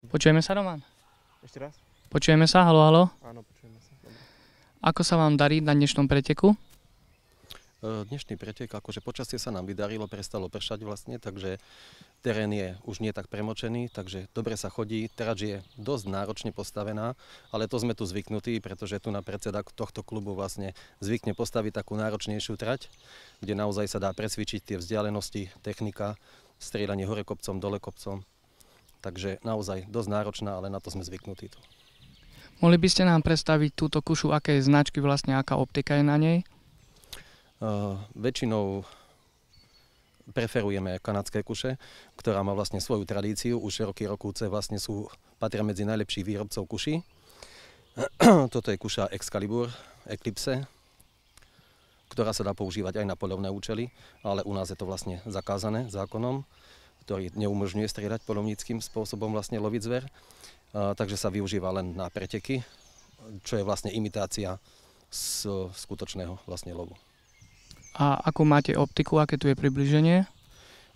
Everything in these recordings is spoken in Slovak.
Počujeme sa, Roman? Ešte raz? Počujeme sa, halo, halo? Áno, počujeme sa. Dobre. Ako sa vám darí na dnešnom preteku? Dnešný pretek, akože počasie sa nám vydarilo, prestalo pršať vlastne, takže terén je už nie tak premočený, takže dobre sa chodí. Trať je dosť náročne postavená, ale to sme tu zvyknutí, pretože tu na predseda tohto klubu vlastne zvykne postaviť takú náročnejšiu trať, kde naozaj sa dá presvičiť tie vzdialenosti, technika, strieľanie hore kopcom, dole kopcom. Takže naozaj dosť náročná, ale na to sme zvyknutí tu. Mohli by ste nám predstaviť túto kušu, aké značky vlastne, aká optika je na nej? Väčšinou preferujeme kanadské kuše, ktorá má vlastne svoju tradíciu. Už roky rokúce vlastne patria medzi najlepších výrobcov kuší. Toto je kuša Excalibur Eclipse, ktorá sa dá používať aj na poľovné účely, ale u nás je to vlastne zakázané zákonom, ktorý neumožňuje strieľať poľovníckym spôsobom vlastne loviť zver. Takže sa využíva len na preteky, čo je vlastne imitácia z skutočného vlastne lovu. A akú máte optiku, aké tu je približenie?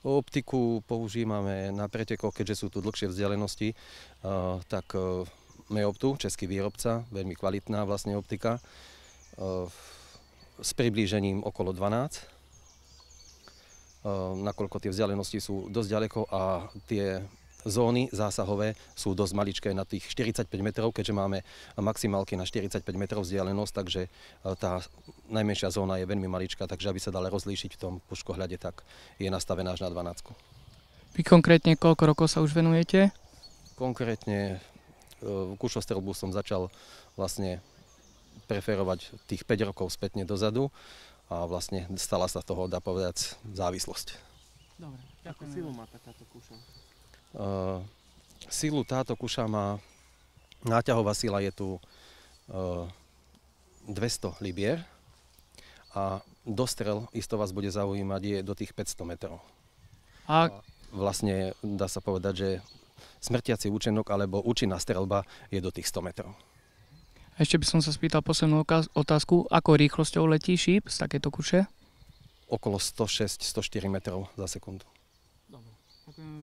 Optiku používame na pretekoch, keďže sú tu dlhšie vzdialenosti, tak Meoptu, český výrobca, veľmi kvalitná vlastne optika, s priblížením okolo 12. Nakoľko tie vzdialenosti sú dosť ďaleko a tie zóny zásahové sú dosť maličké na tých 45 metrov, keďže máme maximálky na 45 metrov vzdialenosť, takže tá najmenšia zóna je veľmi maličká, takže aby sa dala rozlíšiť v tom puškohľade, tak je nastavená až na 12. Vy konkrétne koľko rokov sa už venujete? Konkrétne kušostrelbu som začal vlastne preferovať tých 5 rokov spätne dozadu a vlastne stala sa toho, dá povedať, závislosť. Dobre, Akú silu má takáto kuša? Silu táto kuša má, náťahová sila je tu 200 libier a dostrel, isto vás bude zaujímať, je do tých 500 metrov. A vlastne dá sa povedať, že smrtiaci účinok alebo účinná streľba je do tých 100 metrov. Ešte by som sa spýtal poslednú otázku, ako rýchlosťou letí šíp z takéto kuše? Okolo 106-104 metrov za sekundu. Dobre, ďakujem.